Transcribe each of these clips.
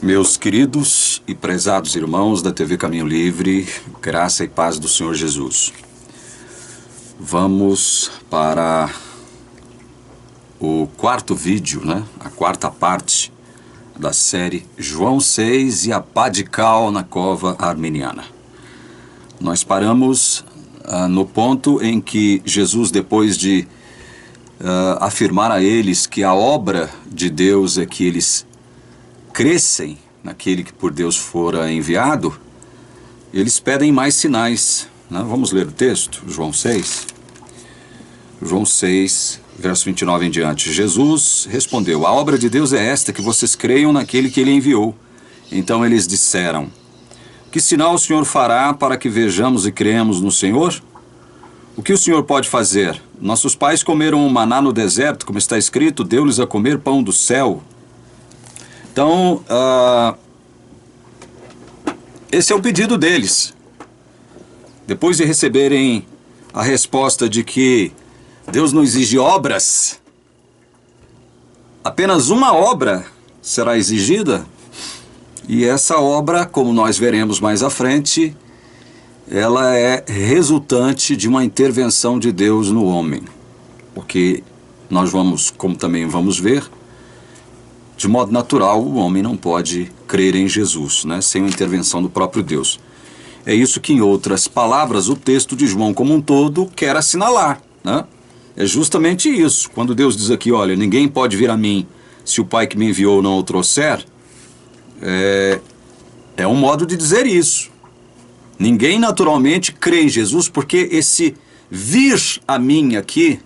Meus queridos e prezados irmãos da TV Caminho Livre, graça e paz do Senhor Jesus. Vamos para o quarto vídeo, a quarta parte da série João 6 e a pá de cal na cova arminiana. Nós paramos no ponto em que Jesus, depois de afirmar a eles que a obra de Deus é que eles crescem naquele que por Deus fora enviado, eles pedem mais sinais. Vamos ler o texto, João 6. João 6, verso 29 em diante. Jesus respondeu: a obra de Deus é esta, que vocês creiam naquele que ele enviou. Então eles disseram: que sinal o Senhor fará para que vejamos e creamos no Senhor? O que o Senhor pode fazer? Nossos pais comeram um maná no deserto, como está escrito, deu-lhes a comer pão do céu. Então, esse é o pedido deles. Depois de receberem a resposta de que Deus não exige obras, apenas uma obra será exigida, e essa obra, como nós veremos mais à frente, ela é resultante de uma intervenção de Deus no homem. Porque nós vamos, como também vamos ver, de modo natural, o homem não pode crer em Jesus, sem uma intervenção do próprio Deus. É isso que, em outras palavras, o texto de João como um todo quer assinalar. É justamente isso. Quando Deus diz aqui, olha, ninguém pode vir a mim se o Pai que me enviou não o trouxer, é um modo de dizer isso. Ninguém naturalmente crê em Jesus, porque esse vir a mim aqui,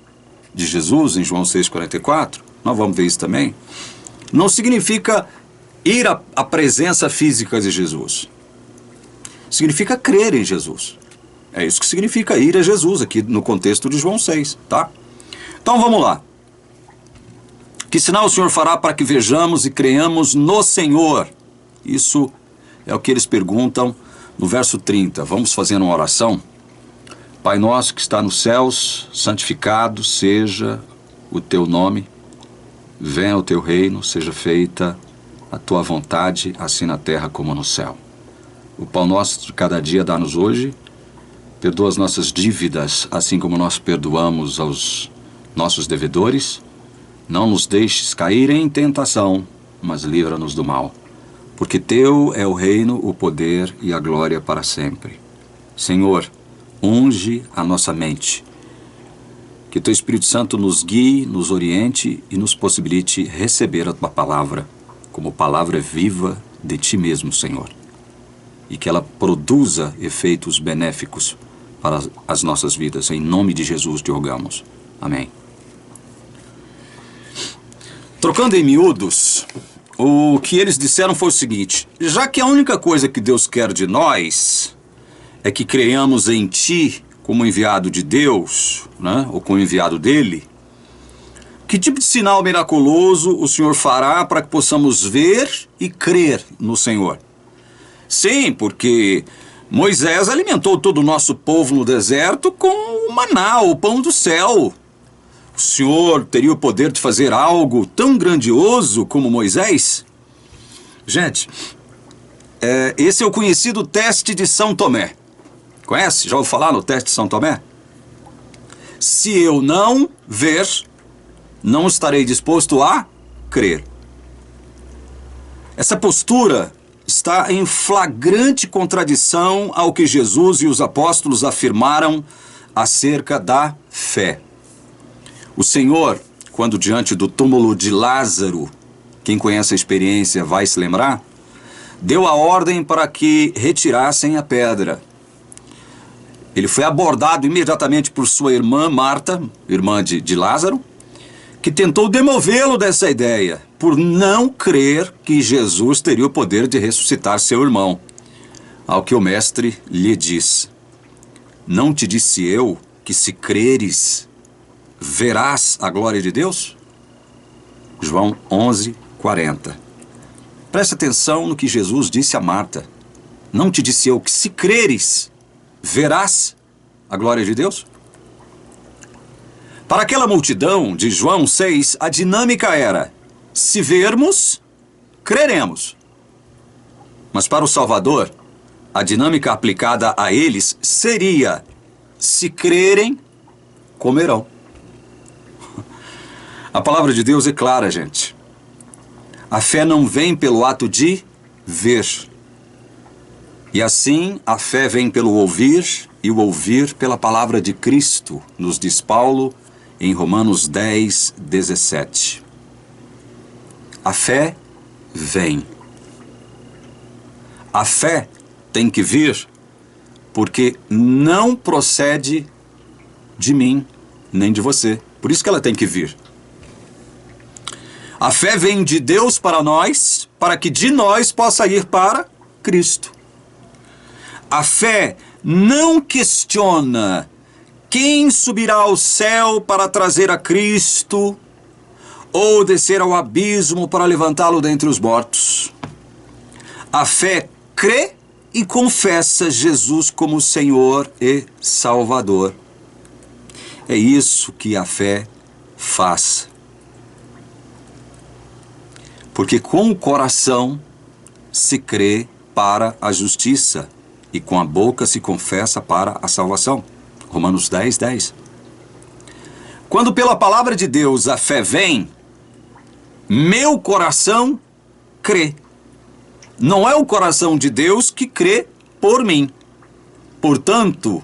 de Jesus, em João 6,44, nós vamos ver isso também, não significa ir à presença física de Jesus. Significa crer em Jesus. É isso que significa ir a Jesus, aqui no contexto de João 6, tá? Então vamos lá. Que sinal o Senhor fará para que vejamos e creiamos no Senhor? Isso é o que eles perguntam no verso 30. Vamos fazer uma oração? Pai nosso que está nos céus, santificado seja o teu nome. Venha o teu reino, seja feita a tua vontade, assim na terra como no céu. O pão nosso de cada dia dá-nos hoje. Perdoa as nossas dívidas, assim como nós perdoamos aos nossos devedores. Não nos deixes cair em tentação, mas livra-nos do mal. Porque teu é o reino, o poder e a glória para sempre. Senhor, unge a nossa mente. Que teu Espírito Santo nos guie, nos oriente e nos possibilite receber a tua palavra como palavra viva de ti mesmo, Senhor. E que ela produza efeitos benéficos para as nossas vidas. Em nome de Jesus te rogamos. Amém. Trocando em miúdos, o que eles disseram foi o seguinte: já que a única coisa que Deus quer de nós é que creiamos em ti como enviado de Deus, ou como enviado dele, que tipo de sinal miraculoso o Senhor fará para que possamos ver e crer no Senhor? Sim, porque Moisés alimentou todo o nosso povo no deserto com o maná, o pão do céu. O Senhor teria o poder de fazer algo tão grandioso como Moisés? Gente, esse é o conhecido teste de São Tomé. Conhece? Já ouviu falar no teste de São Tomé? Se eu não ver, não estarei disposto a crer. Essa postura está em flagrante contradição ao que Jesus e os apóstolos afirmaram acerca da fé. O Senhor, quando diante do túmulo de Lázaro, quem conhece a experiência vai se lembrar, deu a ordem para que retirassem a pedra. Ele foi abordado imediatamente por sua irmã Marta, irmã de Lázaro, que tentou demovê-lo dessa ideia, por não crer que Jesus teria o poder de ressuscitar seu irmão. Ao que o mestre lhe diz: não te disse eu que se creres, verás a glória de Deus? João 11:40. Preste atenção no que Jesus disse a Marta. Não te disse eu que se creres, verás a glória de Deus? Para aquela multidão de João 6, a dinâmica era: se vermos, creremos. Mas para o Salvador, a dinâmica aplicada a eles seria: se crerem, comerão. A palavra de Deus é clara, gente. A fé não vem pelo ato de ver. E assim, a fé vem pelo ouvir, e o ouvir pela palavra de Cristo, nos diz Paulo em Romanos 10, 17. A fé vem. A fé tem que vir porque não procede de mim, nem de você. Por isso que ela tem que vir. A fé vem de Deus para nós, para que de nós possa ir para Cristo. A fé não questiona quem subirá ao céu para trazer a Cristo ou descer ao abismo para levantá-lo dentre os mortos. A fé crê e confessa Jesus como Senhor e Salvador. É isso que a fé faz. Porque com o coração se crê para a justiça e com a boca se confessa para a salvação. Romanos 10, 10. Quando pela palavra de Deus a fé vem, meu coração crê. Não é o coração de Deus que crê por mim. Portanto,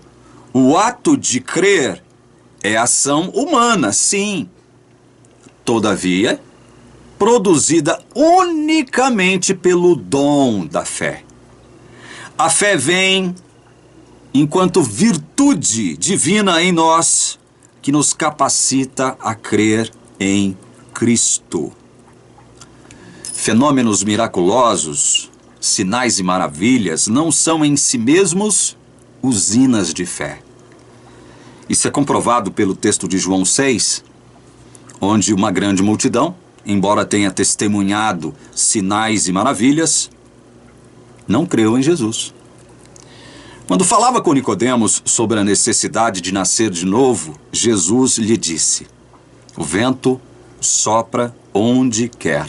o ato de crer é ação humana, sim. Todavia, produzida unicamente pelo dom da fé. A fé vem enquanto virtude divina em nós, que nos capacita a crer em Cristo. Fenômenos miraculosos, sinais e maravilhas não são em si mesmos usinas de fé. Isso é comprovado pelo texto de João 6, onde uma grande multidão, embora tenha testemunhado sinais e maravilhas, não creu em Jesus. Quando falava com Nicodemos sobre a necessidade de nascer de novo, Jesus lhe disse: o vento sopra onde quer.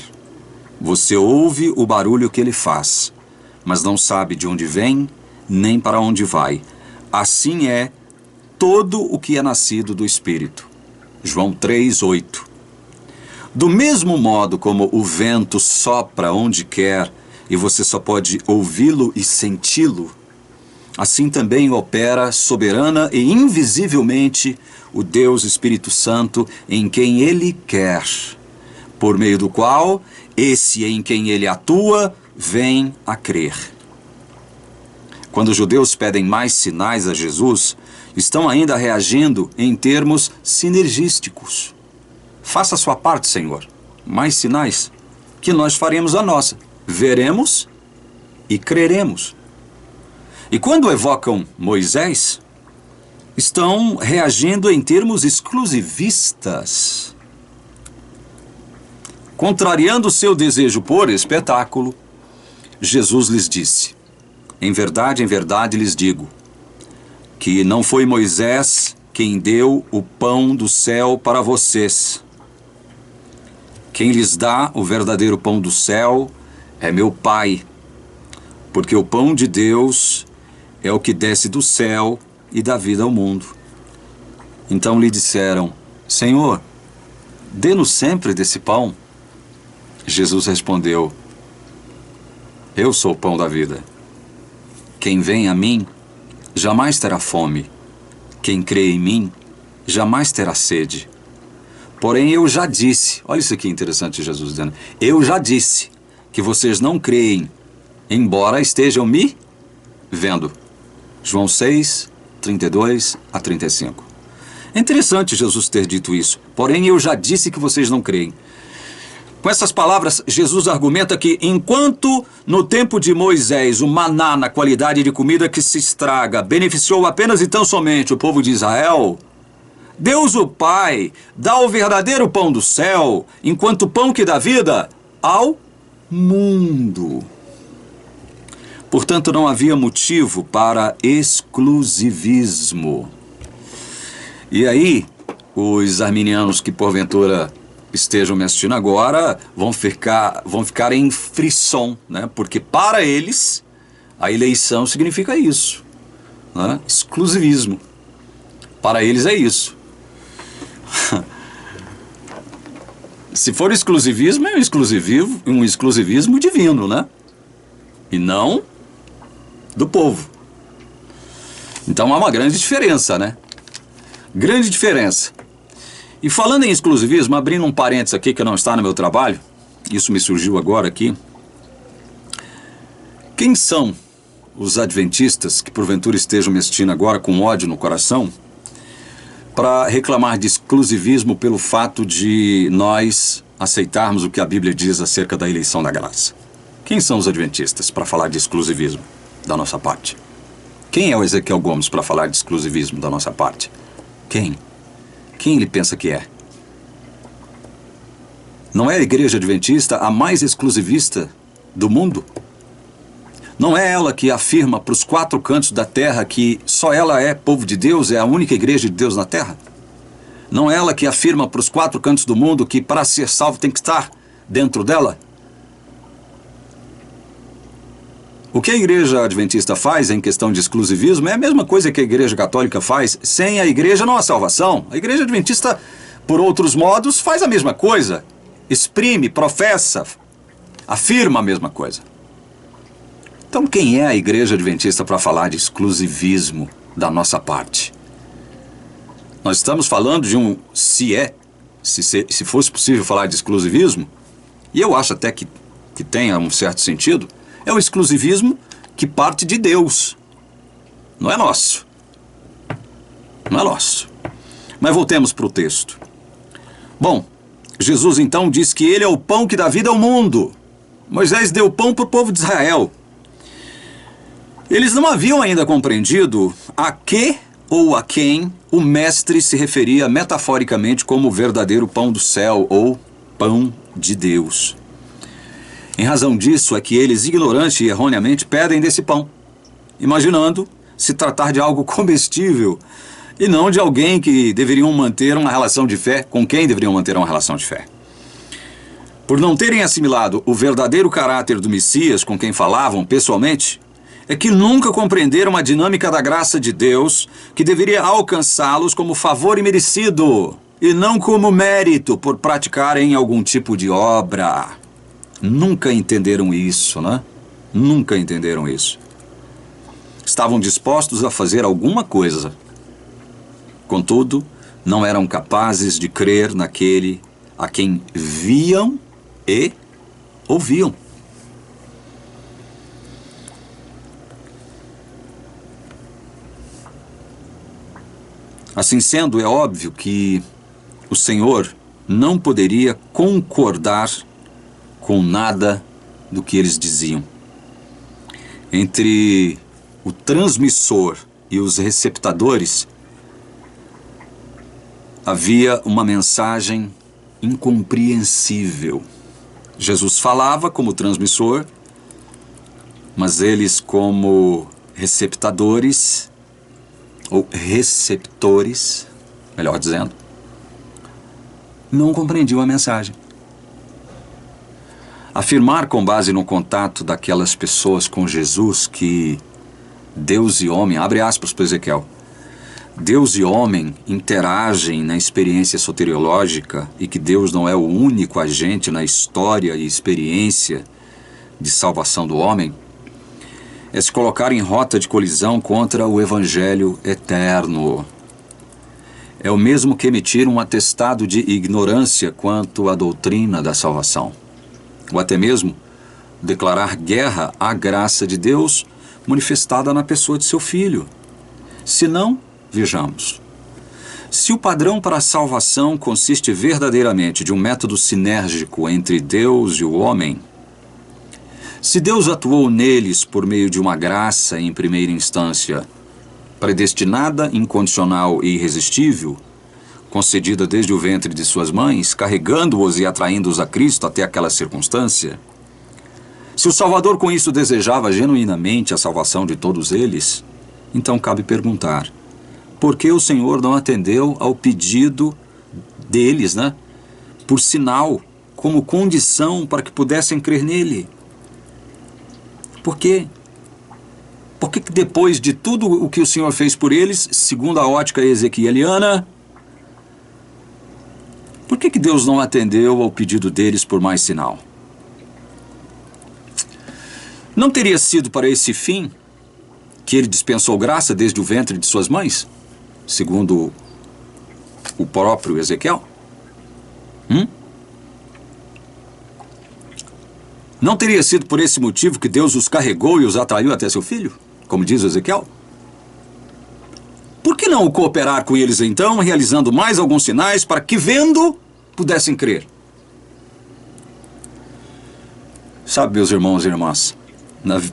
Você ouve o barulho que ele faz, mas não sabe de onde vem, nem para onde vai. Assim é todo o que é nascido do Espírito. João 3, 8. Do mesmo modo como o vento sopra onde quer e você só pode ouvi-lo e senti-lo, assim também opera soberana e invisivelmente o Deus Espírito Santo em quem ele quer, por meio do qual esse em quem ele atua vem a crer. Quando os judeus pedem mais sinais a Jesus, estão ainda reagindo em termos sinergísticos. Faça a sua parte, Senhor. Mais sinais, que nós faremos a nossa. Veremos e creremos. E quando evocam Moisés, estão reagindo em termos exclusivistas. Contrariando seu desejo por espetáculo, Jesus lhes disse: em verdade lhes digo, que não foi Moisés quem deu o pão do céu para vocês. Quem lhes dá o verdadeiro pão do céu é meu Pai, porque o pão de Deus é o que desce do céu e dá vida ao mundo. Então lhe disseram: Senhor, dê-nos sempre desse pão. Jesus respondeu: eu sou o pão da vida. Quem vem a mim jamais terá fome. Quem crê em mim jamais terá sede. Porém eu já disse, olha isso aqui interessante Jesus dizendo, eu já disse que vocês não creem, embora estejam me vendo. João 6, 32 a 35. É interessante Jesus ter dito isso. Porém eu já disse que vocês não creem. Com essas palavras, Jesus argumenta que enquanto no tempo de Moisés o maná na qualidade de comida que se estraga beneficiou apenas e tão somente o povo de Israel, Deus o Pai dá o verdadeiro pão do céu, enquanto pão que dá vida ao mundo. Portanto, não havia motivo para exclusivismo. E aí, os arminianos que porventura estejam me assistindo agora vão ficar em frisson, né? Porque para eles a eleição significa isso, né? Exclusivismo. Para eles é isso. Se for exclusivismo, é um exclusivismo divino, né? E não do povo. Então há uma grande diferença, né? Grande diferença. E falando em exclusivismo, abrindo um parênteses aqui que não está no meu trabalho, isso me surgiu agora aqui. Quem são os adventistas que porventura estejam me assistindo agora com ódio no coração para reclamar de exclusivismo pelo fato de nós aceitarmos o que a Bíblia diz acerca da eleição da graça? Quem são os adventistas para falar de exclusivismo da nossa parte? Quem é o Ezequiel Gomes para falar de exclusivismo da nossa parte? Quem? Quem ele pensa que é? Não é a igreja adventista a mais exclusivista do mundo? Não é ela que afirma para os 4 cantos da terra que só ela é povo de Deus, é a única igreja de Deus na terra? Não é ela que afirma para os 4 cantos do mundo que para ser salvo tem que estar dentro dela? O que a igreja adventista faz em questão de exclusivismo é a mesma coisa que a igreja católica faz. Sem a igreja não há salvação. A igreja adventista, por outros modos, faz a mesma coisa. Exprime, professa, afirma a mesma coisa. Então quem é a igreja adventista para falar de exclusivismo da nossa parte? Nós estamos falando de um se fosse possível falar de exclusivismo, e eu acho até que tenha um certo sentido, é o exclusivismo que parte de Deus. Não é nosso. Não é nosso. Mas voltemos para o texto. Bom, Jesus então diz que ele é o pão que dá vida ao mundo. Moisés deu pão para o povo de Israel. Eles não haviam ainda compreendido a que ou a quem o mestre se referia metaforicamente como o verdadeiro pão do céu ou pão de Deus. Em razão disso é que eles ignorante e erroneamente pedem desse pão, imaginando se tratar de algo comestível e não de alguém que deveriam manter uma relação de fé, com quem deveriam manter uma relação de fé. Por não terem assimilado o verdadeiro caráter do Messias com quem falavam pessoalmente, é que nunca compreenderam a dinâmica da graça de Deus que deveria alcançá-los como favor imerecido e não como mérito por praticarem algum tipo de obra. Nunca entenderam isso, né? Nunca entenderam isso. Estavam dispostos a fazer alguma coisa. Contudo, não eram capazes de crer naquele a quem viam e ouviam. Assim sendo, é óbvio que o Senhor não poderia concordar com nada do que eles diziam. Entre o transmissor e os receptadores havia uma mensagem incompreensível. Jesus falava como transmissor, mas eles como receptadores, ou receptores, melhor dizendo, não compreendiam a mensagem. Afirmar com base no contato daquelas pessoas com Jesus que Deus e homem, abre aspas para Ezequiel, Deus e homem interagem na experiência soteriológica e que Deus não é o único agente na história e experiência de salvação do homem, é se colocar em rota de colisão contra o Evangelho eterno. É o mesmo que emitir um atestado de ignorância quanto à doutrina da salvação. Ou até mesmo declarar guerra à graça de Deus manifestada na pessoa de seu Filho. Se não, vejamos. Se o padrão para a salvação consiste verdadeiramente de um método sinérgico entre Deus e o homem, se Deus atuou neles por meio de uma graça em primeira instância, predestinada, incondicional e irresistível, concedida desde o ventre de suas mães, carregando-os e atraindo-os a Cristo até aquela circunstância, se o Salvador com isso desejava genuinamente a salvação de todos eles, então cabe perguntar, por que o Senhor não atendeu ao pedido deles, por sinal, como condição para que pudessem crer nele. Por quê? Porque depois de tudo o que o Senhor fez por eles, segundo a ótica ezequieliana, por que Deus não atendeu ao pedido deles por mais sinal? Não teria sido para esse fim que ele dispensou graça desde o ventre de suas mães, segundo o próprio Ezequiel? Não teria sido por esse motivo que Deus os carregou e os atraiu até seu filho, como diz o Ezequiel? Por que não cooperar com eles então, realizando mais alguns sinais para que, vendo, pudessem crer? Sabe, meus irmãos e irmãs,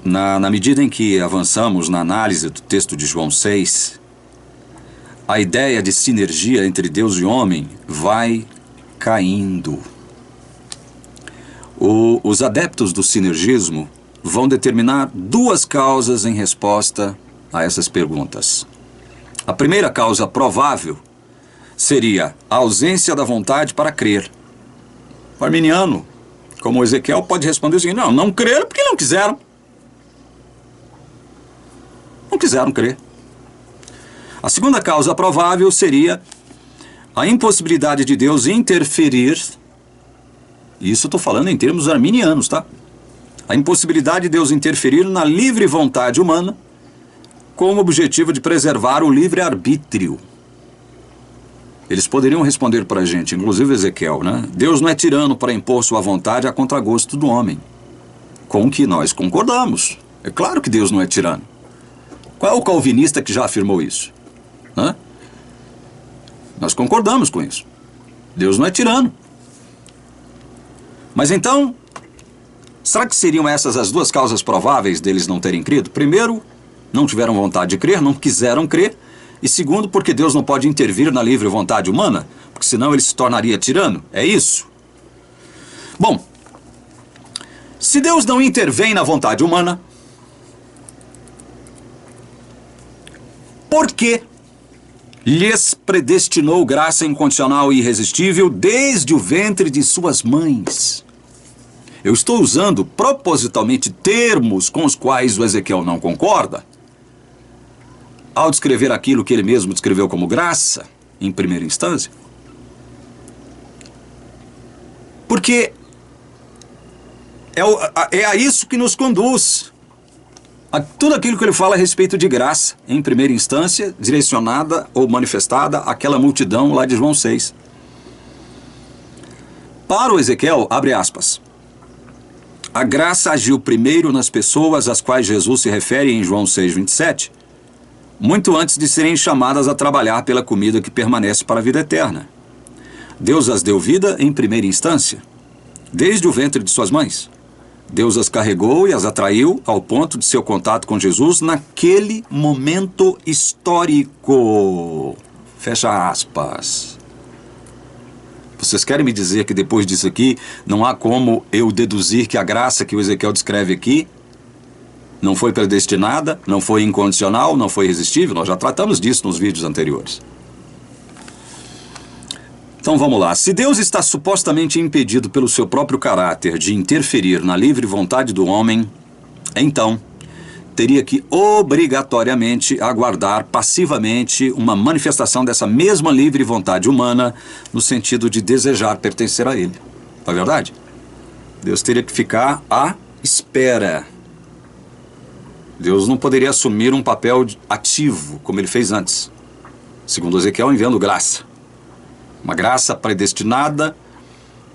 na medida em que avançamos na análise do texto de João 6, a ideia de sinergia entre Deus e homem vai caindo. Os adeptos do sinergismo vão determinar duas causas em resposta a essas perguntas. A primeira causa provável seria a ausência da vontade para crer. O arminiano, como Ezequiel, pode responder o seguinte: não creram porque não quiseram. Não quiseram crer. A segunda causa provável seria a impossibilidade de Deus interferir. Isso estou falando em termos arminianos, tá? A impossibilidade de Deus interferir na livre vontade humana com o objetivo de preservar o livre-arbítrio. Eles poderiam responder para a gente, inclusive Ezequiel, né? Deus não é tirano para impor sua vontade a contragosto do homem. Com o que nós concordamos. É claro que Deus não é tirano. Qual é o calvinista que já afirmou isso? Hã? Nós concordamos com isso. Deus não é tirano. Mas então, será que seriam essas as duas causas prováveis deles não terem crido? Primeiro, não tiveram vontade de crer, não quiseram crer. E segundo, porque Deus não pode intervir na livre vontade humana, porque senão ele se tornaria tirano. É isso? Bom, se Deus não intervém na vontade humana, por que lhes predestinou graça incondicional e irresistível desde o ventre de suas mães? Eu estou usando propositalmente termos com os quais o Ezequiel não concorda, ao descrever aquilo que ele mesmo descreveu como graça, em primeira instância. Porque é a isso que nos conduz. Tudo aquilo que ele fala a respeito de graça, em primeira instância, direcionada ou manifestada àquela multidão lá de João 6. Para o Ezequiel, abre aspas, a graça agiu primeiro nas pessoas às quais Jesus se refere em João 6:27, muito antes de serem chamadas a trabalhar pela comida que permanece para a vida eterna. Deus as deu vida em primeira instância, desde o ventre de suas mães. Deus as carregou e as atraiu ao ponto de seu contato com Jesus naquele momento histórico. Fecha aspas. Vocês querem me dizer que depois disso aqui não há como eu deduzir que a graça que o Ezequiel descreve aqui não foi predestinada, não foi incondicional, não foi irresistível? Nós já tratamos disso nos vídeos anteriores. Então vamos lá. Se Deus está supostamente impedido pelo seu próprio caráter de interferir na livre vontade do homem, então teria que obrigatoriamente aguardar passivamente uma manifestação dessa mesma livre vontade humana no sentido de desejar pertencer a ele. Não é verdade? Deus teria que ficar à espera. Deus não poderia assumir um papel ativo, como ele fez antes. Segundo Ezequiel, enviando graça. Uma graça predestinada,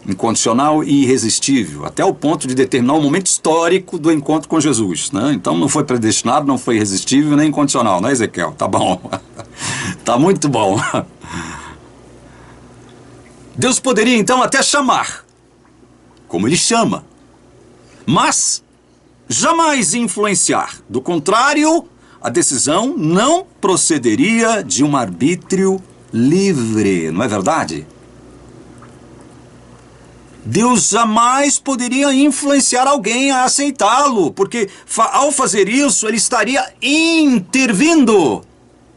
incondicional e irresistível, até o ponto de determinar o momento histórico do encontro com Jesus, né? Então não foi predestinado, não foi irresistível, nem incondicional, né, Ezequiel? Tá bom. Tá muito bom. Deus poderia então até chamar, como ele chama, mas jamais influenciar. Do contrário, a decisão não procederia de um arbítrio livre, não é verdade? Deus jamais poderia influenciar alguém a aceitá-lo, porque ao fazer isso, ele estaria intervindo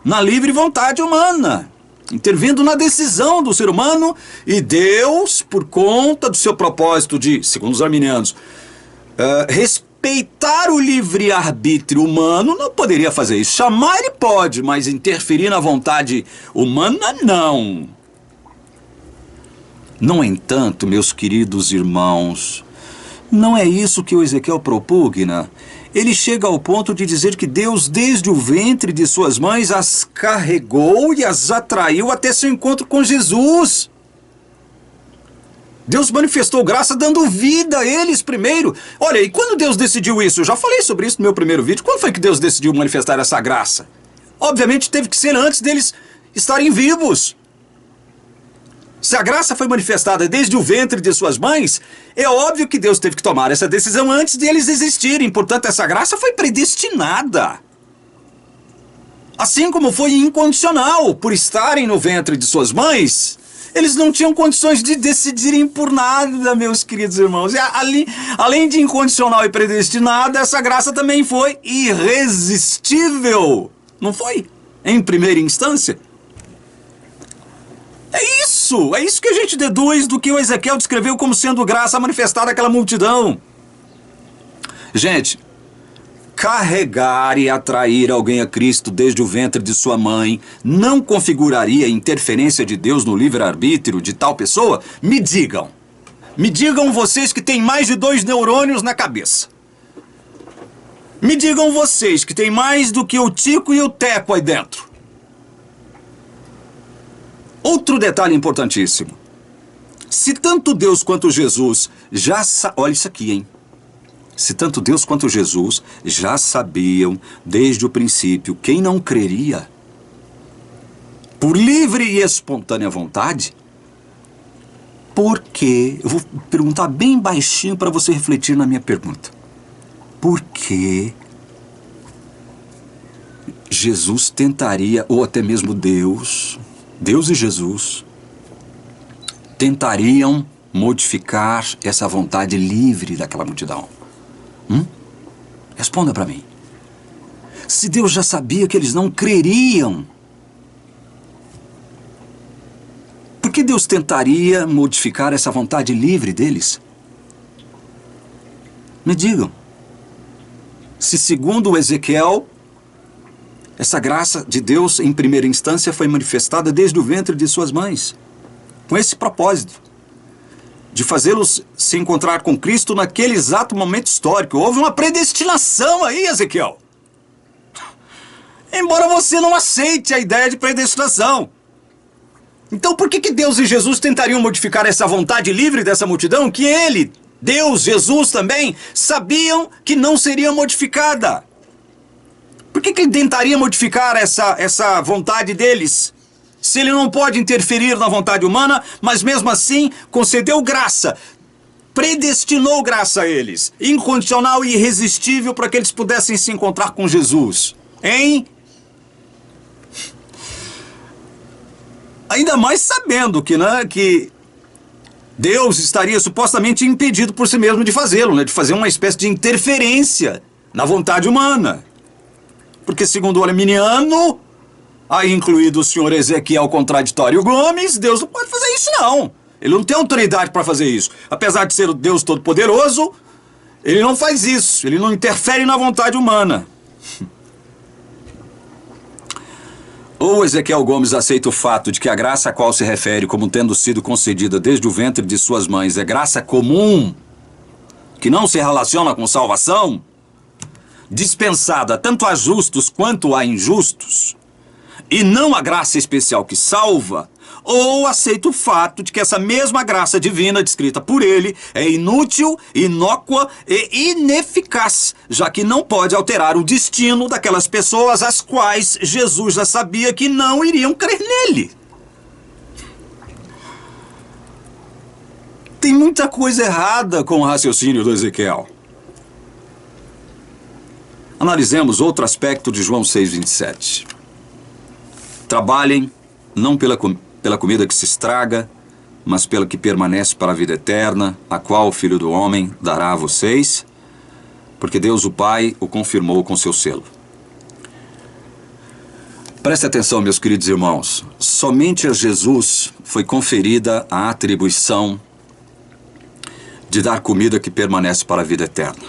na livre vontade humana. intervindo na decisão do ser humano, e Deus, por conta do seu propósito de, segundo os arminianos, respeitar o livre-arbítrio humano, não poderia fazer isso. Chamar ele pode, mas interferir na vontade humana, não. No entanto, meus queridos irmãos, não é isso que o Ezequiel propugna. Ele chega ao ponto de dizer que Deus, desde o ventre de suas mães, as carregou e as atraiu até seu encontro com Jesus. Deus manifestou graça dando vida a eles primeiro. Olha, e quando Deus decidiu isso? Eu já falei sobre isso no meu primeiro vídeo. Quando foi que Deus decidiu manifestar essa graça? Obviamente teve que ser antes deles estarem vivos. Se a graça foi manifestada desde o ventre de suas mães, é óbvio que Deus teve que tomar essa decisão antes de eles existirem. Portanto, essa graça foi predestinada. Assim como foi incondicional. Por estarem no ventre de suas mães, eles não tinham condições de decidirem por nada, meus queridos irmãos. E além de incondicional e predestinada, essa graça também foi irresistível. Não foi? Em primeira instância. É isso que a gente deduz do que o Ezequiel descreveu como sendo graça manifestada àquela multidão. Gente, carregar e atrair alguém a Cristo desde o ventre de sua mãe não configuraria interferência de Deus no livre-arbítrio de tal pessoa? Me digam vocês que têm mais de 2 neurônios na cabeça. Me digam vocês que têm mais do que o tico e o teco aí dentro. Outro detalhe importantíssimo. Se tanto Deus quanto Jesus já... Olha isso aqui, hein? Se tanto Deus quanto Jesus já sabiam desde o princípio quem não creria, por livre e espontânea vontade, por que... Eu vou perguntar bem baixinho para você refletir na minha pergunta. Por que Jesus tentaria, ou até mesmo Deus e Jesus, tentariam modificar essa vontade livre daquela multidão? Responda para mim. Se Deus já sabia que eles não creriam, por que Deus tentaria modificar essa vontade livre deles? Me digam. Se segundo o Ezequiel, essa graça de Deus, em primeira instância, foi manifestada desde o ventre de suas mães, com esse propósito, de fazê-los se encontrar com Cristo naquele exato momento histórico. Houve uma predestinação aí, Ezequiel. Embora você não aceite a ideia de predestinação. Então por que Deus e Jesus tentariam modificar essa vontade livre dessa multidão que ele, Deus, Jesus também, sabiam que não seria modificada? Por que ele tentaria modificar essa vontade deles? Se ele não pode interferir na vontade humana, mas mesmo assim concedeu graça, predestinou graça a eles, incondicional e irresistível para que eles pudessem se encontrar com Jesus. Hein? Ainda mais sabendo que Deus estaria supostamente impedido por si mesmo de fazê-lo, de fazer uma espécie de interferência na vontade humana. Porque segundo o arminiano, aí incluído o senhor Ezequiel Contraditório Gomes, Deus não pode fazer isso não. Ele não tem autoridade para fazer isso. Apesar de ser o Deus Todo-Poderoso, ele não faz isso. Ele não interfere na vontade humana. Ou Ezequiel Gomes aceita o fato de que a graça a qual se refere como tendo sido concedida desde o ventre de suas mães é graça comum, que não se relaciona com salvação, dispensada tanto a justos quanto a injustos, e não a graça especial que salva, ou aceita o fato de que essa mesma graça divina descrita por ele é inútil, inócua e ineficaz, já que não pode alterar o destino daquelas pessoas as quais Jesus já sabia que não iriam crer nele. Tem muita coisa errada com o raciocínio do Ezequiel. Analisemos outro aspecto de João 6,27. Trabalhem não pela comida que se estraga, mas pela que permanece para a vida eterna, a qual o Filho do Homem dará a vocês, porque Deus o Pai o confirmou com seu selo. Preste atenção, meus queridos irmãos. Somente a Jesus foi conferida a atribuição de dar comida que permanece para a vida eterna.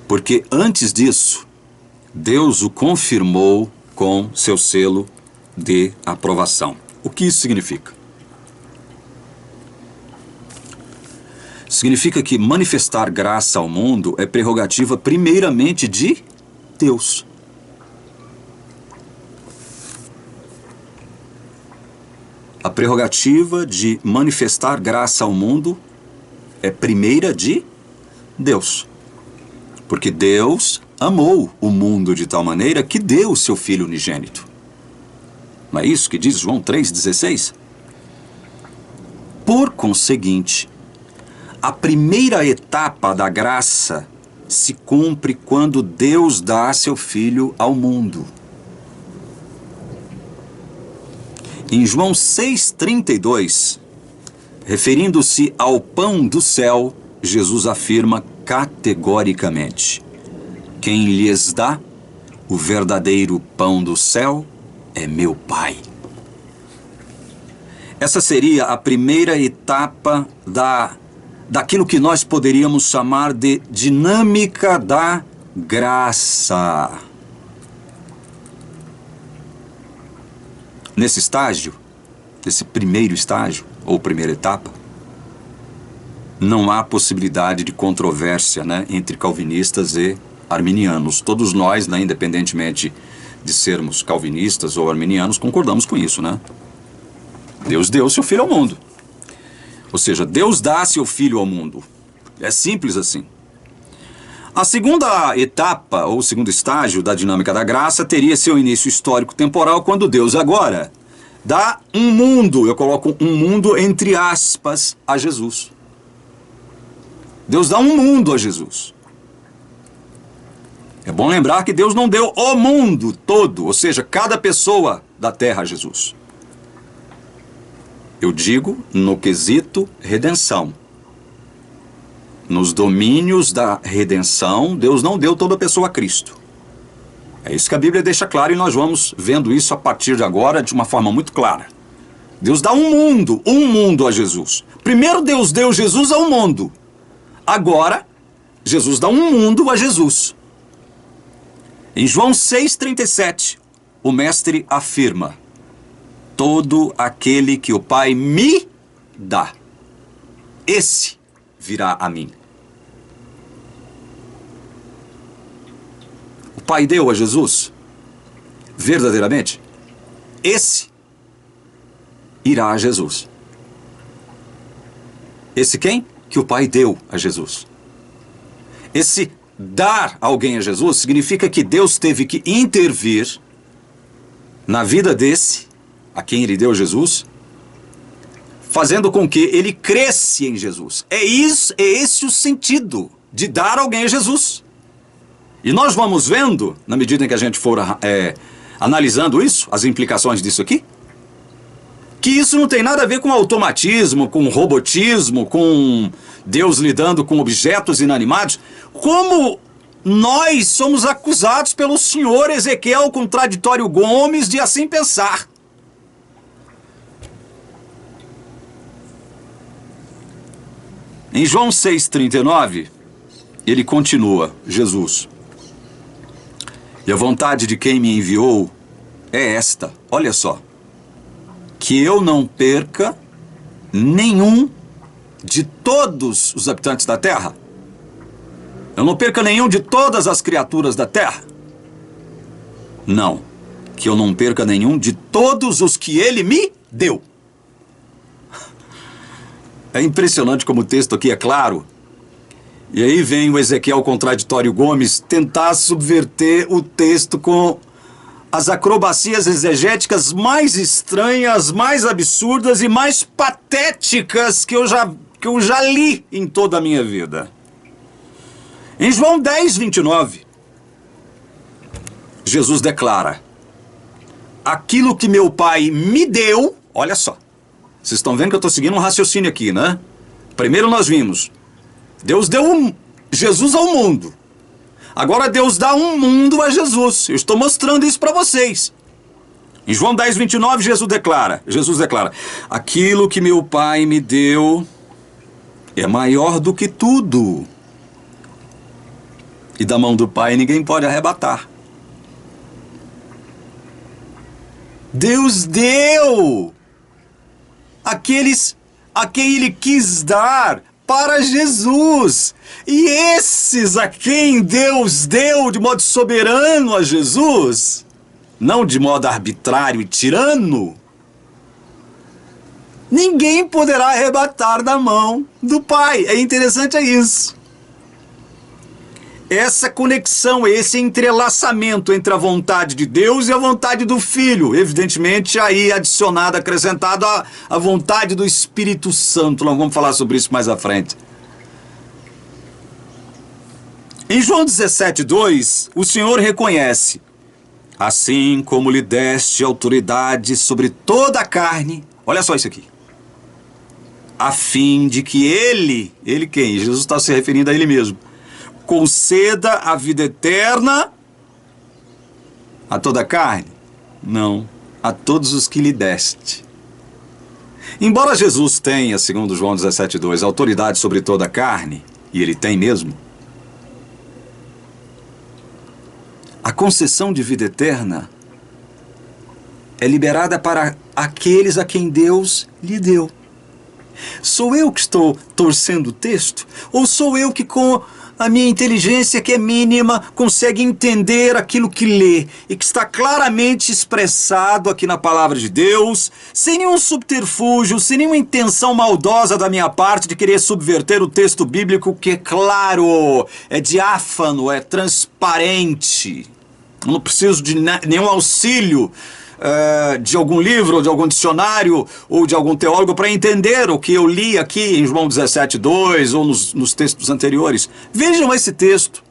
Porque antes disso, Deus o confirmou com seu selo de aprovação. O que isso significa? Significa que manifestar graça ao mundo é prerrogativa primeiramente de Deus. A prerrogativa de manifestar graça ao mundo é primeira de Deus. Porque Deus amou o mundo de tal maneira que deu o seu Filho unigênito. Não é isso que diz João 3,16? Por conseguinte, a primeira etapa da graça se cumpre quando Deus dá seu Filho ao mundo. Em João 6,32, referindo-se ao pão do céu, Jesus afirma categoricamente: quem lhes dá o verdadeiro pão do céu é meu Pai. Essa seria a primeira etapa daquilo que nós poderíamos chamar de dinâmica da graça. Nesse estágio, nesse primeiro estágio, ou primeira etapa, não há possibilidade de controvérsia, né, entre calvinistas e arminianos. Todos nós, né, independentemente de sermos calvinistas ou arminianos, concordamos com isso, né? Deus deu seu Filho ao mundo. Ou seja, Deus dá seu Filho ao mundo. É simples assim. A segunda etapa, ou segundo estágio da dinâmica da graça, teria seu início histórico-temporal, quando Deus agora dá um mundo, eu coloco um mundo entre aspas, a Jesus. Deus dá um mundo a Jesus. É bom lembrar que Deus não deu o mundo todo, ou seja, cada pessoa da terra a Jesus. Eu digo no quesito redenção. Nos domínios da redenção, Deus não deu toda pessoa a Cristo. É isso que a Bíblia deixa claro e nós vamos vendo isso a partir de agora de uma forma muito clara. Deus dá um mundo a Jesus. Primeiro Deus deu Jesus ao mundo. Agora, Jesus dá um mundo a Jesus. Em João 6,37, o mestre afirma: todo aquele que o Pai me dá, esse virá a mim. O Pai deu a Jesus, verdadeiramente, esse irá a Jesus. Esse quem? Que o Pai deu a Jesus. Esse dar alguém a Jesus significa que Deus teve que intervir na vida desse, a quem ele deu Jesus, fazendo com que ele cresce em Jesus. É esse o sentido de dar alguém a Jesus. E nós vamos vendo, na medida em que a gente for analisando isso, as implicações disso aqui, que isso não tem nada a ver com automatismo, com robotismo, com Deus lidando com objetos inanimados, como nós somos acusados pelo senhor Ezequiel Contraditório Gomes de assim pensar. Em João 6,39, ele continua, Jesus: e a vontade de quem me enviou é esta, olha só, que eu não perca nenhum de todos os habitantes da terra. Eu não perca nenhum de todas as criaturas da terra. Não, que eu não perca nenhum de todos os que ele me deu. É impressionante como o texto aqui é claro. E aí vem o Ezequiel Contraditório Gomes tentar subverter o texto com as acrobacias exegéticas mais estranhas, mais absurdas e mais patéticas que eu já li em toda a minha vida. Em João 10,29, Jesus declara: aquilo que meu Pai me deu, olha só, vocês estão vendo que eu estou seguindo um raciocínio aqui, né? Primeiro nós vimos, Deus deu Jesus ao mundo. Agora Deus dá um mundo a Jesus. Eu estou mostrando isso para vocês. Em João 10, 29, Jesus declara, aquilo que meu Pai me deu é maior do que tudo. E da mão do Pai ninguém pode arrebatar. Deus deu aqueles a quem Ele quis dar para Jesus. E esses a quem Deus deu de modo soberano a Jesus, não de modo arbitrário e tirano, ninguém poderá arrebatar da mão do Pai. É interessante isso. Essa conexão, esse entrelaçamento entre a vontade de Deus e a vontade do Filho, evidentemente aí adicionado, acrescentado a vontade do Espírito Santo. Nós vamos falar sobre isso mais à frente. Em João 17, 2, o Senhor reconhece: assim como lhe deste autoridade sobre toda a carne, olha só isso aqui, a fim de que Ele quem? Jesus está se referindo a Ele mesmo, conceda a vida eterna a toda a carne? Não, a todos os que lhe deste. Embora Jesus tenha, segundo João 17, 2, autoridade sobre toda a carne, e Ele tem mesmo, a concessão de vida eterna é liberada para aqueles a quem Deus lhe deu. Sou eu que estou torcendo o texto? Ou sou eu que, com a minha inteligência, que é mínima, consegue entender aquilo que lê e que está claramente expressado aqui na palavra de Deus, sem nenhum subterfúgio, sem nenhuma intenção maldosa da minha parte de querer subverter o texto bíblico, que é claro, é diáfano, é transparente. Eu não preciso de nenhum auxílio de algum livro, ou de algum dicionário, ou de algum teólogo para entender o que eu li aqui em João 17, 2, ou nos textos anteriores. Vejam esse texto,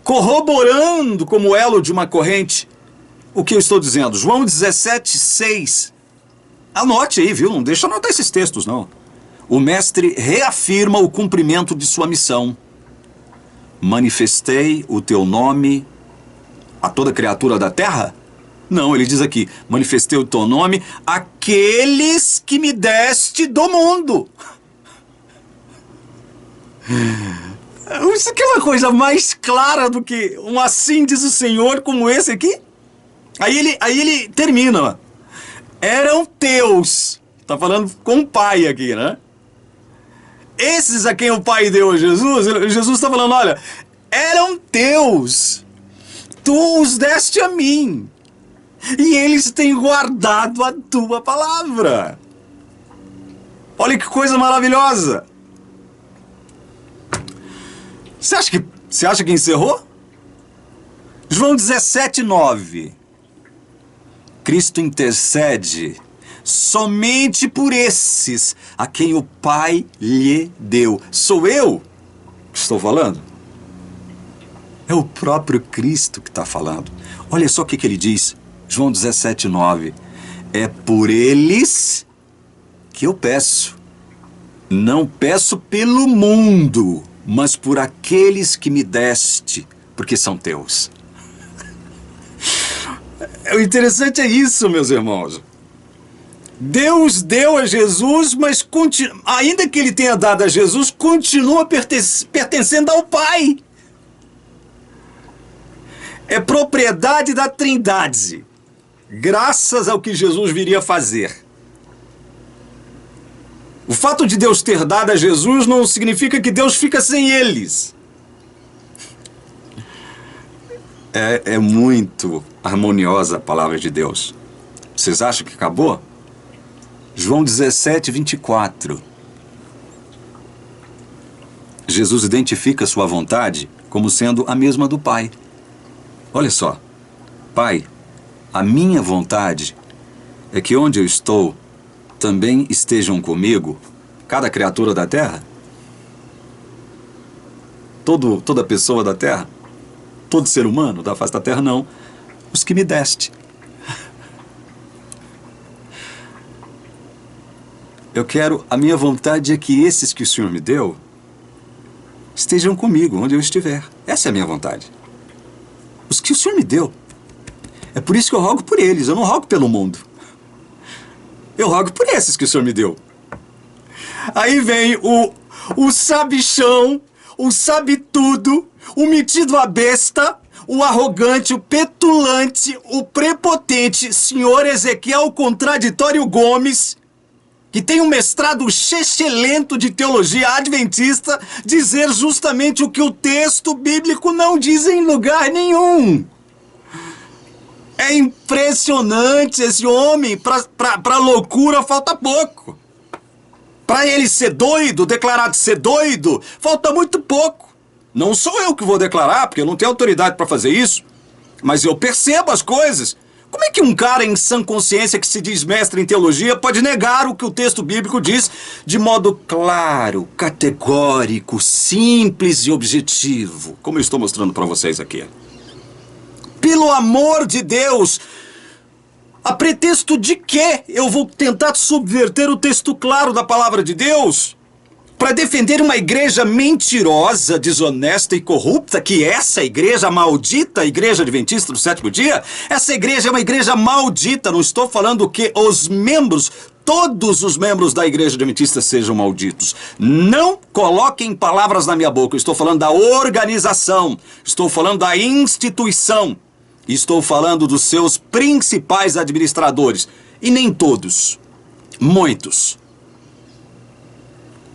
corroborando como elo de uma corrente o que eu estou dizendo. João 17, 6. Anote aí, viu? Não deixa eu anotar esses textos, não. O mestre reafirma o cumprimento de sua missão. Manifestei o teu nome a toda criatura da terra? Não, ele diz aqui, manifestei o teu nome àqueles que me deste do mundo. Isso aqui é uma coisa mais clara do que um assim diz o Senhor como esse aqui? Aí ele termina. Eram teus. Está falando com o Pai aqui, né? Esses a quem o Pai deu a Jesus, Jesus está falando, olha, eram teus. Tu os deste a mim. E eles têm guardado a tua palavra. Olha que coisa maravilhosa. Você acha que encerrou? João 17, 9. Cristo intercede somente por esses a quem o Pai lhe deu. Sou eu que estou falando? É o próprio Cristo que está falando. Olha só o que ele diz. João 17, 9. É por eles que eu peço. Não peço pelo mundo, mas por aqueles que me deste, porque são teus. O interessante é isso, meus irmãos. Deus deu a Jesus, mas ainda que ele tenha dado a Jesus, continua pertencendo ao Pai. É propriedade da Trindade, graças ao que Jesus viria a fazer. O fato de Deus ter dado a Jesus não significa que Deus fica sem eles. É muito harmoniosa a palavra de Deus. Vocês acham que acabou? João 17, 24. Jesus identifica sua vontade como sendo a mesma do Pai. Olha só. Pai, a minha vontade é que onde eu estou também estejam comigo cada criatura da terra, toda pessoa da terra, todo ser humano da face da terra, não, os que me deste. A minha vontade é que esses que o Senhor me deu estejam comigo onde eu estiver. Essa é a minha vontade. Os que o Senhor me deu. É por isso que eu rogo por eles, eu não rogo pelo mundo. Eu rogo por esses que o Senhor me deu. Aí vem o sabichão, o sabe-tudo, o metido à besta, o arrogante, o petulante, o prepotente, senhor Ezequiel Contraditório Gomes, que tem um mestrado excelente de teologia adventista, dizer justamente o que o texto bíblico não diz em lugar nenhum. É impressionante esse homem, pra loucura falta pouco. Para ele ser doido, declarado ser doido, falta muito pouco. Não sou eu que vou declarar, porque eu não tenho autoridade para fazer isso, mas eu percebo as coisas. Como é que um cara em sã consciência que se diz mestre em teologia pode negar o que o texto bíblico diz de modo claro, categórico, simples e objetivo, como eu estou mostrando para vocês aqui? Pelo amor de Deus, a pretexto de que eu vou tentar subverter o texto claro da palavra de Deus para defender uma igreja mentirosa, desonesta e corrupta, que essa igreja, a maldita igreja adventista do sétimo dia, essa igreja é uma igreja maldita. Não estou falando que os membros, todos os membros da igreja adventista sejam malditos. Não coloquem palavras na minha boca. Eu estou falando da organização, estou falando da instituição, estou falando dos seus principais administradores. E nem todos, muitos.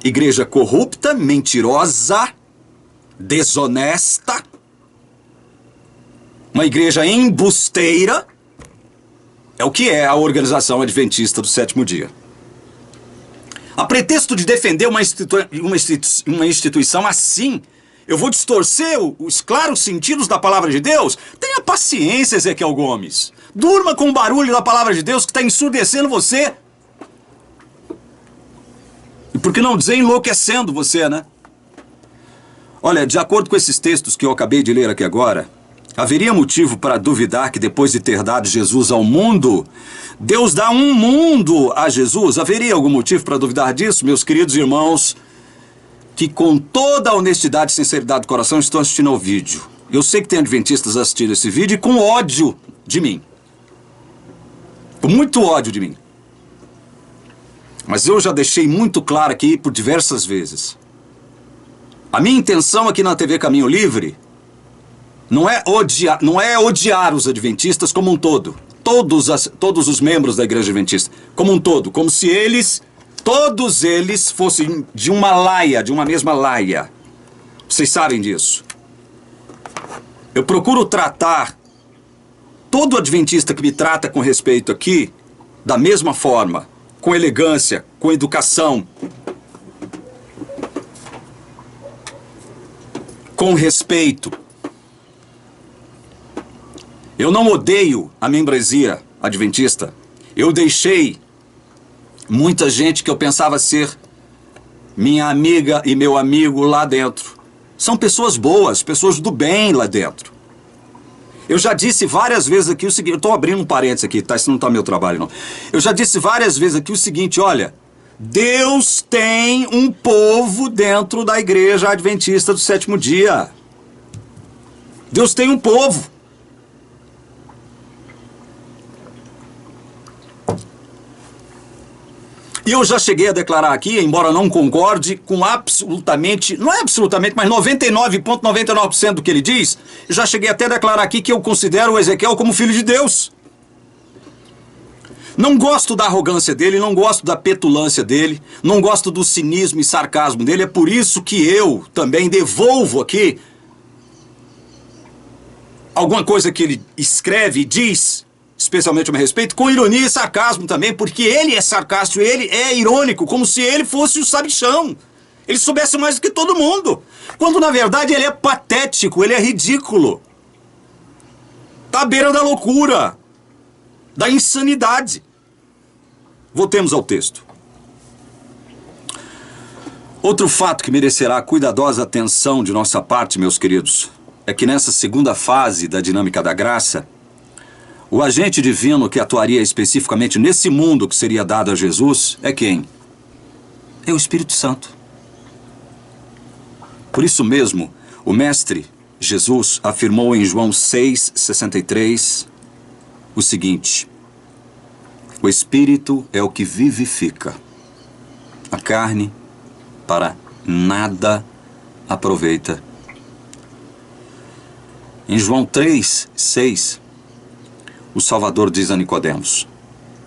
Igreja corrupta, mentirosa, desonesta, uma igreja embusteira, é o que é a organização adventista do sétimo dia. A pretexto de defender uma instituição assim, eu vou distorcer os claros sentidos da palavra de Deus? Tenha paciência, Ezequiel Gomes. Durma com o barulho da palavra de Deus que está ensurdecendo você. E por que não dizer enlouquecendo você, né? Olha, de acordo com esses textos que eu acabei de ler aqui agora, haveria motivo para duvidar que depois de ter dado Jesus ao mundo, Deus dá um mundo a Jesus? Haveria algum motivo para duvidar disso, meus queridos irmãos, que com toda a honestidade e sinceridade do coração estão assistindo ao vídeo? Eu sei que tem adventistas assistindo esse vídeo e com ódio de mim. Com muito ódio de mim. Mas eu já deixei muito claro aqui por diversas vezes. A minha intenção aqui na TV Caminho Livre não é odiar os adventistas como um todo. Todos os membros da igreja adventista, como um todo. Como se todos eles fossem de uma laia, de uma mesma laia. Vocês sabem disso. Eu procuro tratar todo adventista que me trata com respeito aqui da mesma forma. Com elegância, com educação, com respeito. Eu não odeio a membresia adventista. Eu deixei muita gente que eu pensava ser minha amiga e meu amigo lá dentro. São pessoas boas, pessoas do bem lá dentro. Eu já disse várias vezes aqui o seguinte, eu estou abrindo um parênteses aqui, tá? Isso não está meu trabalho, não. Eu já disse várias vezes aqui o seguinte, olha, Deus tem um povo dentro da igreja adventista do sétimo dia. Deus tem um povo. E eu já cheguei a declarar aqui, embora não concorde com absolutamente, não é absolutamente, mas 99,99% do que ele diz, eu já cheguei até a declarar aqui que eu considero o Ezequiel como filho de Deus. Não gosto da arrogância dele, não gosto da petulância dele, não gosto do cinismo e sarcasmo dele, é por isso que eu também devolvo aqui alguma coisa que ele escreve e diz, especialmente a meu respeito, com ironia e sarcasmo também, porque ele é sarcástico, ele é irônico, como se ele fosse o sabichão. Ele soubesse mais do que todo mundo. Quando, na verdade, ele é patético, ele é ridículo. Está à beira da loucura, da insanidade. Voltemos ao texto. Outro fato que merecerá cuidadosa atenção de nossa parte, meus queridos, é que nessa segunda fase da dinâmica da graça, o agente divino que atuaria especificamente nesse mundo que seria dado a Jesus é quem? É o Espírito Santo. Por isso mesmo, o Mestre Jesus afirmou em João 6,63, o seguinte: o Espírito é o que vivifica. A carne para nada aproveita. Em João 3:6, o Salvador diz a Nicodemos: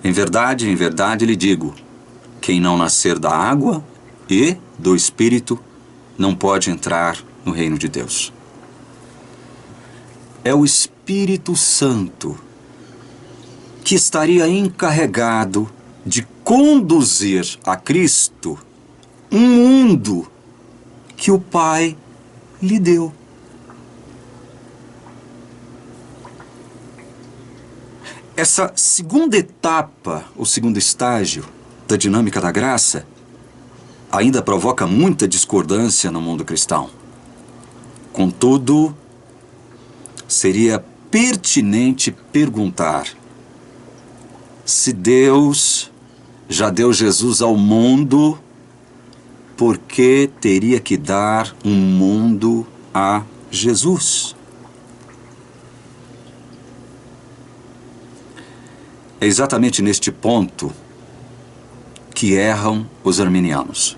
em verdade lhe digo, quem não nascer da água e do Espírito não pode entrar no reino de Deus. É o Espírito Santo que estaria encarregado de conduzir a Cristo um mundo que o Pai lhe deu. Essa segunda etapa, o segundo estágio da dinâmica da graça, ainda provoca muita discordância no mundo cristão. Contudo, seria pertinente perguntar: se Deus já deu Jesus ao mundo, por que teria que dar um mundo a Jesus? É exatamente neste ponto que erram os arminianos.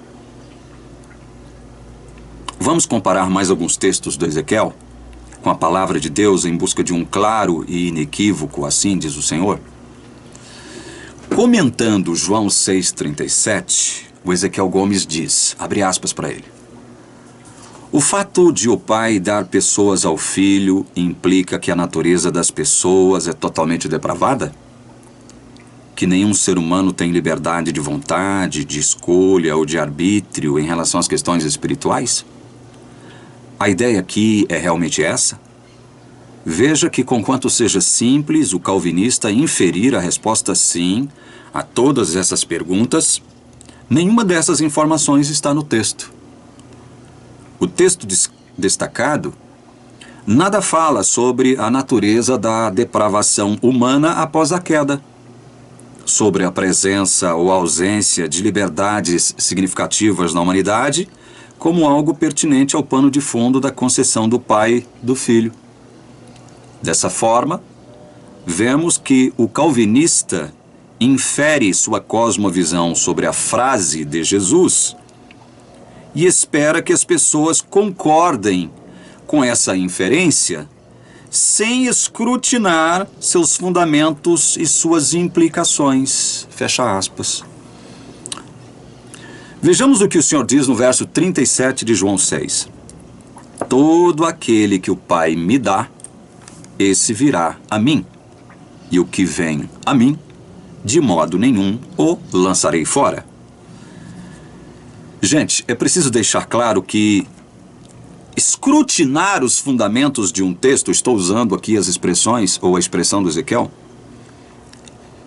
Vamos comparar mais alguns textos do Ezequiel com a palavra de Deus em busca de um claro e inequívoco assim diz o Senhor? Comentando João 6,37, o Ezequiel Gomes diz, abre aspas para ele: o fato de o Pai dar pessoas ao Filho implica que a natureza das pessoas é totalmente depravada? Que nenhum ser humano tem liberdade de vontade, de escolha ou de arbítrio em relação às questões espirituais? A ideia aqui é realmente essa? Veja que, conquanto seja simples o calvinista inferir a resposta sim a todas essas perguntas, nenhuma dessas informações está no texto. O texto destacado nada fala sobre a natureza da depravação humana após a queda, sobre a presença ou ausência de liberdades significativas na humanidade, como algo pertinente ao pano de fundo da concessão do Pai do Filho. Dessa forma, vemos que o calvinista infere sua cosmovisão sobre a frase de Jesus e espera que as pessoas concordem com essa inferência sem escrutinar seus fundamentos e suas implicações. Fecha aspas. Vejamos o que o Senhor diz no verso 37 de João 6. Todo aquele que o Pai me dá, esse virá a mim, e o que vem a mim, de modo nenhum o lançarei fora. Gente, é preciso deixar claro que escrutinar os fundamentos de um texto, estou usando aqui as expressões ou a expressão do Ezequiel,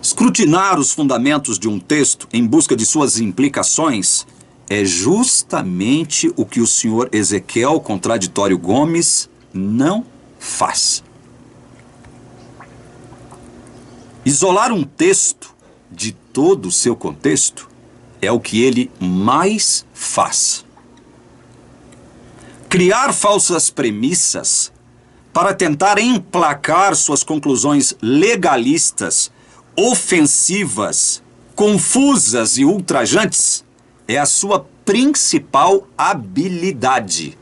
escrutinar os fundamentos de um texto em busca de suas implicações é justamente o que o senhor Ezequiel Contraditório Gomes não faz. Isolar um texto de todo o seu contexto é o que ele mais faz. Criar falsas premissas para tentar emplacar suas conclusões legalistas, ofensivas, confusas e ultrajantes é a sua principal habilidade.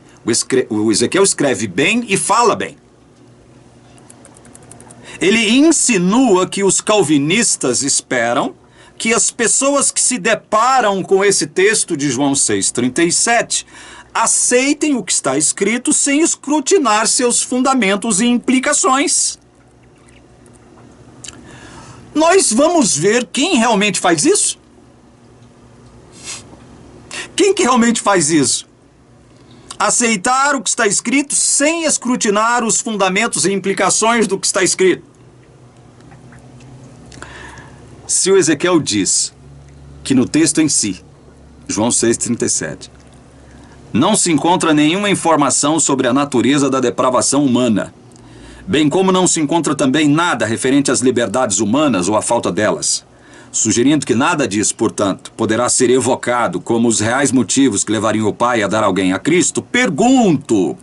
O Ezequiel escreve bem e fala bem. Ele insinua que os calvinistas esperam que as pessoas que se deparam com esse texto de João 6,37 aceitem o que está escrito sem escrutinar seus fundamentos e implicações. Nós vamos ver quem realmente faz isso? Quem que realmente faz isso? Aceitar o que está escrito sem escrutinar os fundamentos e implicações do que está escrito. Se o Ezequiel diz que no texto em si, João 6,37, não se encontra nenhuma informação sobre a natureza da depravação humana, bem como não se encontra também nada referente às liberdades humanas ou à falta delas, sugerindo que nada disso, portanto, poderá ser evocado como os reais motivos que levariam o Pai a dar alguém a Cristo, pergunto,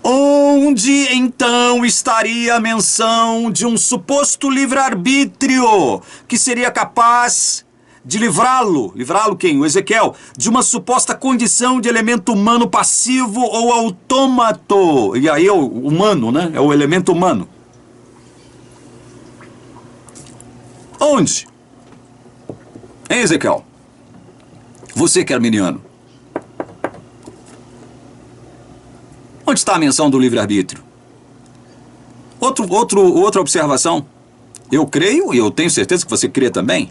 Onde então estaria a menção de um suposto livre-arbítrio que seria capaz de livrá-lo quem? O Ezequiel, de uma suposta condição de elemento humano passivo ou autômato? E aí é o humano, né? É o elemento humano. Onde? Hein, Ezequiel? Você que é arminiano. Onde está a menção do livre-arbítrio? Outra observação. Eu creio, e eu tenho certeza que você crê também,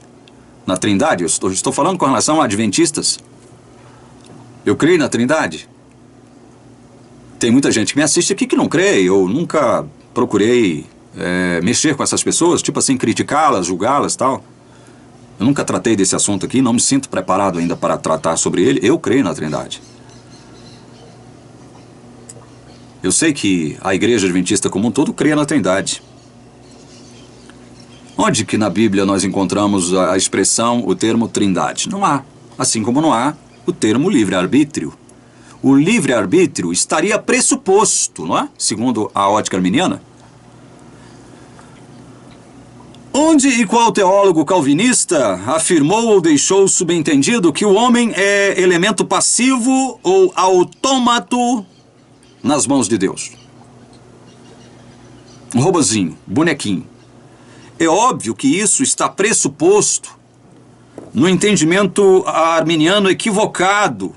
na Trindade. Eu estou falando com relação a adventistas. Eu creio na Trindade. Tem muita gente que me assiste aqui que não crê. Eu nunca procurei mexer com essas pessoas, tipo assim, criticá-las, julgá-las e tal. Eu nunca tratei desse assunto aqui, não me sinto preparado ainda para tratar sobre ele. Eu creio na Trindade. Eu sei que a igreja adventista como um todo crê na Trindade. Onde que na Bíblia nós encontramos a expressão, o termo Trindade? Não há. Assim como não há o termo livre-arbítrio. O livre-arbítrio estaria pressuposto, não é? Segundo a ótica arminiana. Onde e qual teólogo calvinista afirmou ou deixou subentendido que o homem é elemento passivo ou autômato nas mãos de Deus? Um robozinho, bonequinho. É óbvio que isso está pressuposto no entendimento arminiano equivocado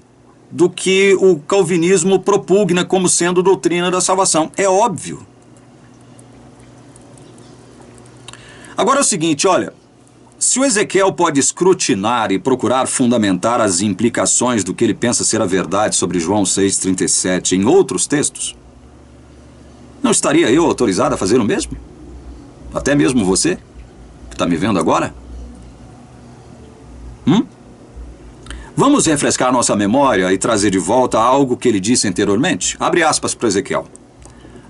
do que o calvinismo propugna como sendo doutrina da salvação. É óbvio. Agora é o seguinte, olha, se o Ezequiel pode escrutinar e procurar fundamentar as implicações do que ele pensa ser a verdade sobre João 6,37 em outros textos, não estaria eu autorizado a fazer o mesmo? Até mesmo você, que está me vendo agora? Vamos refrescar nossa memória e trazer de volta algo que ele disse anteriormente? Abre aspas para Ezequiel.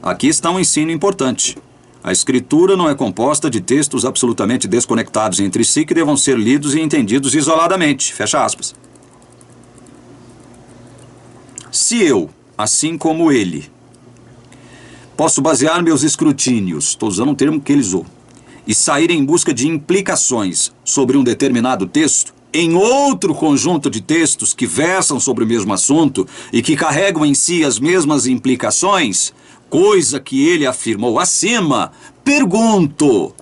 Aqui está um ensino importante. A Escritura não é composta de textos absolutamente desconectados entre si que devam ser lidos e entendidos isoladamente. Fecha aspas. Se eu, assim como ele, posso basear meus escrutínios, estou usando um termo que ele usou, e sair em busca de implicações sobre um determinado texto, em outro conjunto de textos que versam sobre o mesmo assunto e que carregam em si as mesmas implicações, coisa que ele afirmou acima, pergunto,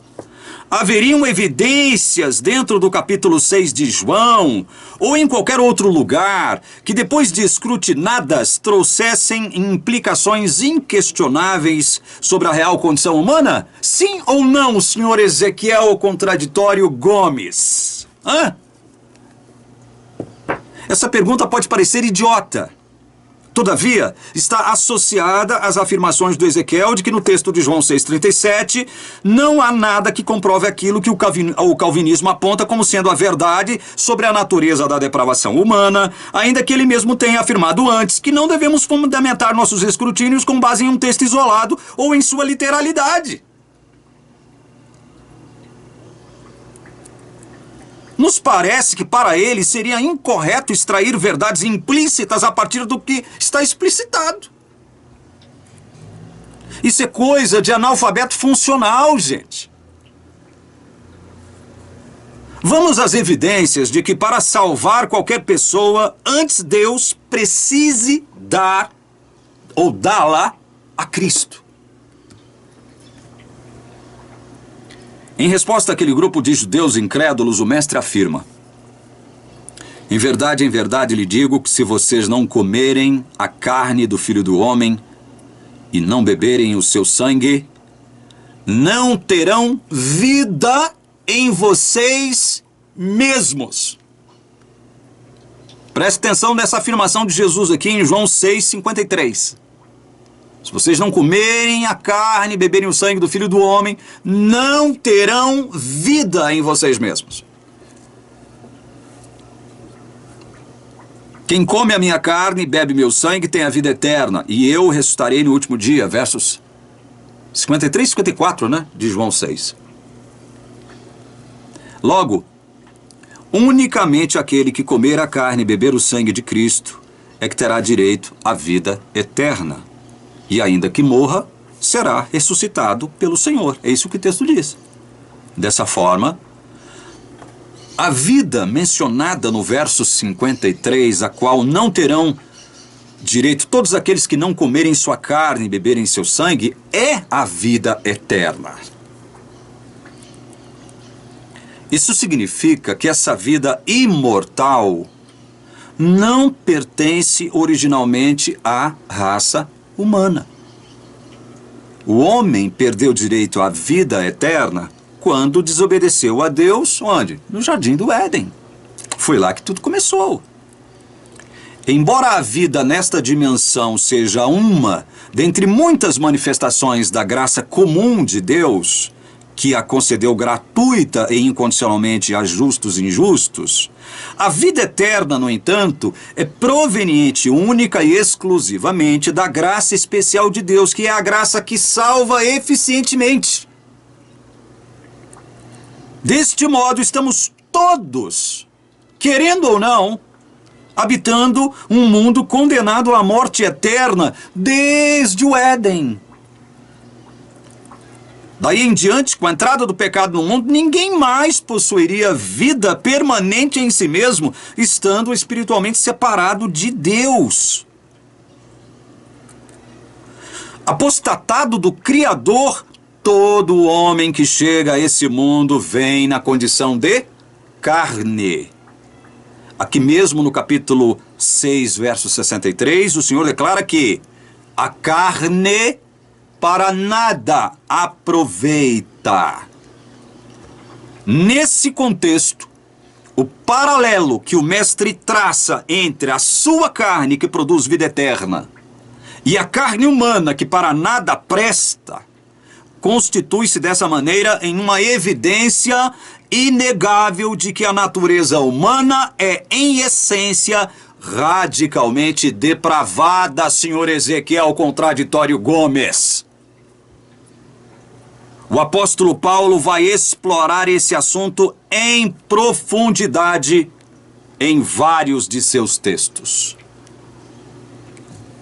haveriam evidências dentro do capítulo 6 de João, ou em qualquer outro lugar, que depois de escrutinadas trouxessem implicações inquestionáveis sobre a real condição humana? Sim ou não, senhor Ezequiel Contraditório Gomes? Hã? Essa pergunta pode parecer idiota. Todavia, está associada às afirmações do Ezequiel de que no texto de João 6,37 não há nada que comprove aquilo que o calvinismo aponta como sendo a verdade sobre a natureza da depravação humana, ainda que ele mesmo tenha afirmado antes que não devemos fundamentar nossos escrutínios com base em um texto isolado ou em sua literalidade. Nos parece que para ele seria incorreto extrair verdades implícitas a partir do que está explicitado. Isso é coisa de analfabeto funcional, gente. Vamos às evidências de que para salvar qualquer pessoa, antes Deus precise dar ou dá-la a Cristo. Em resposta àquele grupo de judeus incrédulos, o mestre afirma: em verdade, lhe digo que se vocês não comerem a carne do Filho do Homem e não beberem o seu sangue, não terão vida em vocês mesmos. Preste atenção nessa afirmação de Jesus aqui em João 6,53. Se vocês não comerem a carne e beberem o sangue do Filho do Homem, não terão vida em vocês mesmos. Quem come a minha carne e bebe meu sangue tem a vida eterna, e eu ressuscitarei no último dia. Versos 53 e 54, né? De João 6. Logo, unicamente aquele que comer a carne e beber o sangue de Cristo é que terá direito à vida eterna. e ainda que morra, será ressuscitado pelo Senhor. É isso que o texto diz. Dessa forma, a vida mencionada no verso 53, a qual não terão direito todos aqueles que não comerem sua carne e beberem seu sangue, é a vida eterna. Isso significa que essa vida imortal não pertence originalmente à raça humana. O homem perdeu direito à vida eterna quando desobedeceu a Deus, onde? No Jardim do Éden. Foi lá que tudo começou. Embora a vida nesta dimensão seja uma dentre muitas manifestações da graça comum de Deus, que a concedeu gratuita e incondicionalmente a justos e injustos, a vida eterna, no entanto, é proveniente única e exclusivamente da graça especial de Deus, que é a graça que salva eficientemente. Deste modo, estamos todos, querendo ou não, habitando um mundo condenado à morte eterna desde o Éden. Daí em diante, com a entrada do pecado no mundo, ninguém mais possuiria vida permanente em si mesmo, estando espiritualmente separado de Deus. Apostatado do Criador, todo homem que chega a esse mundo vem na condição de carne. Aqui mesmo no capítulo 6, verso 63, o Senhor declara que a carne para nada aproveita. Nesse contexto, o paralelo que o mestre traça entre a sua carne, que produz vida eterna, e a carne humana, que para nada presta, constitui-se dessa maneira em uma evidência inegável de que a natureza humana é, em essência, radicalmente depravada, senhor Ezequiel Contraditório Gomes. O apóstolo Paulo vai explorar esse assunto em profundidade em vários de seus textos.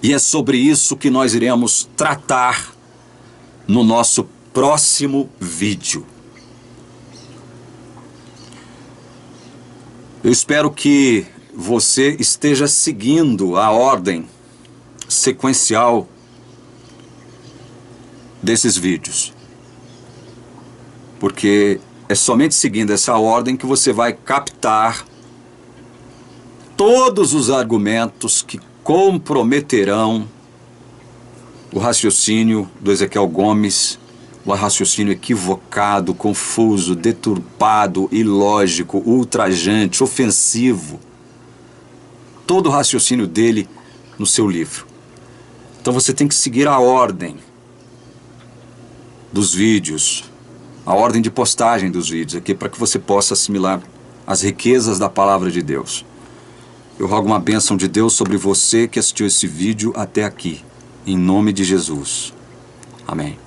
E é sobre isso que nós iremos tratar no nosso próximo vídeo. Eu espero que você esteja seguindo a ordem sequencial desses vídeos. Porque é somente seguindo essa ordem que você vai captar todos os argumentos que comprometerão o raciocínio do Ezequiel Gomes, o raciocínio equivocado, confuso, deturpado, ilógico, ultrajante, ofensivo. Todo o raciocínio dele no seu livro. Então você tem que seguir a ordem dos vídeos, a ordem de postagem dos vídeos aqui, para que você possa assimilar as riquezas da palavra de Deus. Eu rogo uma bênção de Deus sobre você que assistiu esse vídeo até aqui, em nome de Jesus. Amém.